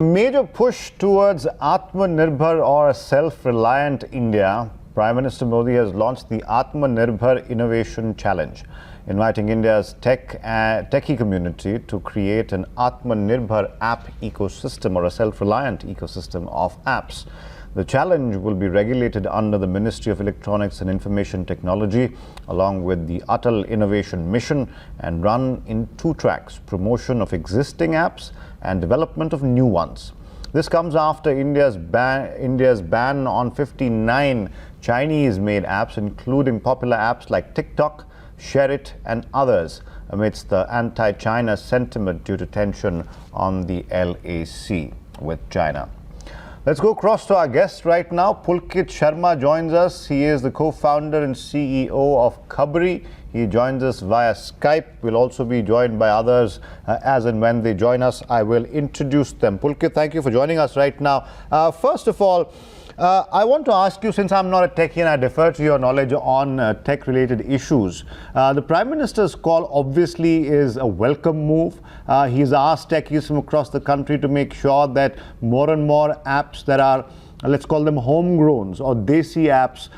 Major push towards Aatmanirbhar or self-reliant India. Prime Minister Modi has launched the Aatmanirbhar Innovation Challenge, inviting India's techie community to create an Aatmanirbhar app ecosystem or a self-reliant ecosystem of apps. The challenge will be regulated under the Ministry of Electronics and Information Technology along with the Atal Innovation Mission and run in two tracks: promotion of existing apps and development of new ones. This comes after India's ban on 59 Chinese-made apps, including popular apps like Tik-Tok, Share It and others, amidst the anti-China sentiment due to tension on the LAC with China. Let's go across to our guest right now. Pulkit Sharma joins us. He is the co-founder and CEO of Khabri. He joins us via Skype. We'll also be joined by others as and when they join us. I will introduce them. Pulkit, thank you for joining us right now. First of all, I want to ask you, since I'm not a techie and I defer to your knowledge on tech-related issues, the Prime Minister's call obviously is a welcome move. He's asked techies from across the country to make sure that more and more apps that are, let's call them homegrowns or desi apps,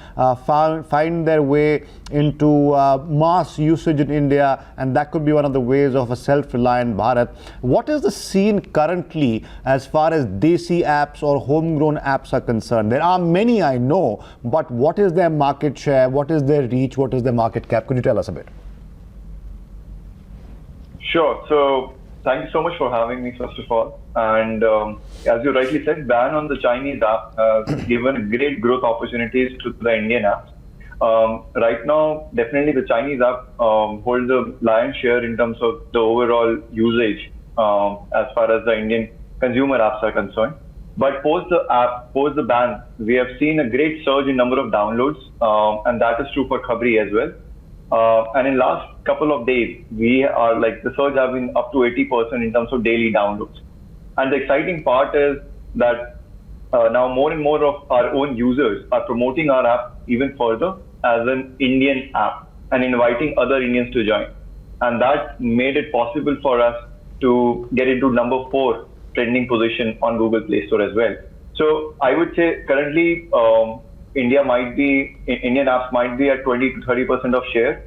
find their way into mass usage in India, and that could be one of the ways of a self-reliant Bharat. What is the scene currently as far as desi apps or homegrown apps are concerned? There are many, I know, but what is their market share? What is their reach? What is their market cap? Could you tell us a bit? Sure. So thank you so much for having me, first of all. And as you rightly said, ban on the Chinese app has given great growth opportunities to the Indian apps. Right now, definitely the Chinese app holds a lion's share in terms of the overall usage as far as the Indian consumer apps are concerned. But post the ban, we have seen a great surge in number of downloads, and that is true for Khabri as well. And in last couple of days, we are the surge have been up to 80% in terms of daily downloads. And the exciting part is that now more and more of our own users are promoting our app even further as an Indian app and inviting other Indians to join. And that made it possible for us to get into number 4 trending position on Google Play Store as well. So I would say currently Indian apps might be at 20 to 30% of share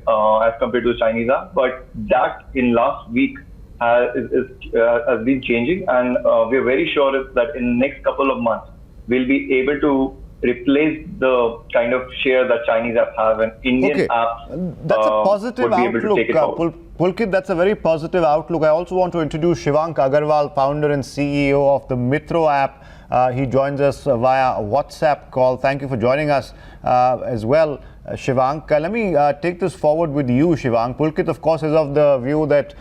as compared to the Chinese app, but that in last week has been changing, and we're very sure that in the next couple of months we'll be able to replace the kind of share that Chinese apps have, and Indian apps that's a positive would be able to take it forward. Pulkit, that's a very positive outlook. I also want to introduce Shivank Agarwal, founder and CEO of the Mitron App. He joins us via WhatsApp call. Thank you for joining us as well, Shivank. Let me take this forward with you, Shivank. Pulkit, of course, is of the view that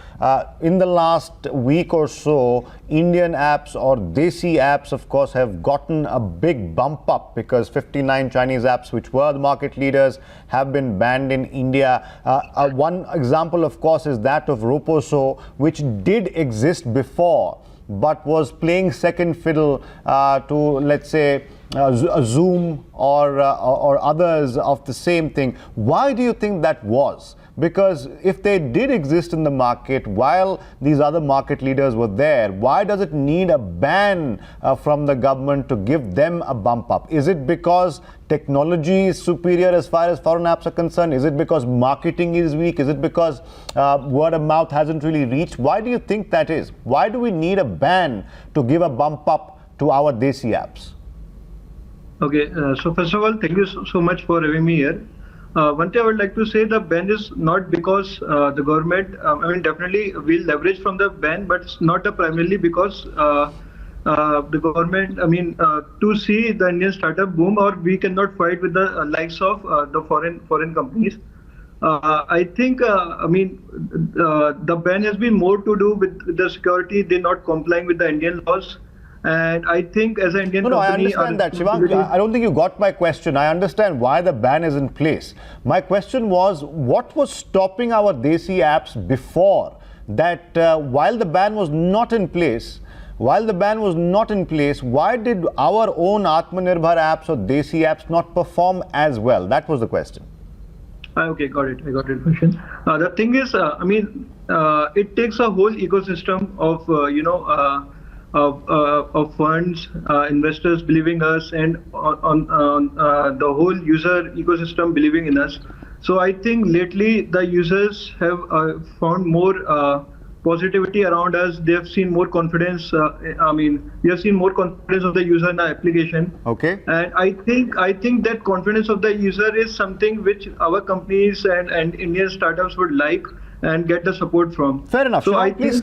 in the last week or so, Indian apps or desi apps, of course, have gotten a big bump up because 59 Chinese apps, which were the market leaders, have been banned in India. One example, of course, is that of Roposo, which did exist before, but was playing second fiddle to, let's say, Zoom or others of the same thing. Why do you think that was? Because if they did exist in the market while these other market leaders were there, why does it need a ban from the government to give them a bump up? Is it because technology is superior as far as foreign apps are concerned? Is it because marketing is weak? Is it because word of mouth hasn't really reached? Why do you think that is? Why do we need a ban to give a bump up to our desi apps? Okay, so first of all, thank you so much for having me here. One thing I would like to say, the ban is not because the government, definitely will leverage from the ban, but it's not primarily because the government, to see the Indian startup boom, or we cannot fight with the likes of the foreign companies. I think, the ban has been more to do with the security. They're not complying with the Indian laws. And I think as an Indian company... I understand that, Shivank. I don't think you got my question. I understand why the ban is in place. My question was, what was stopping our desi apps before that while the ban was not in place? Why did our own Aatmanirbhar apps or desi apps not perform as well? That was the question. Okay, got it. I got your question. The thing is, it takes a whole ecosystem of, of funds, investors believing us, and on the whole user ecosystem believing in us. So I think lately the users have found more positivity around us. They have seen more confidence. We have seen more confidence of the user in our application. Okay. And I think that confidence of the user is something which our companies and Indian startups would like and get the support from. Fair enough. So Shivank, I please think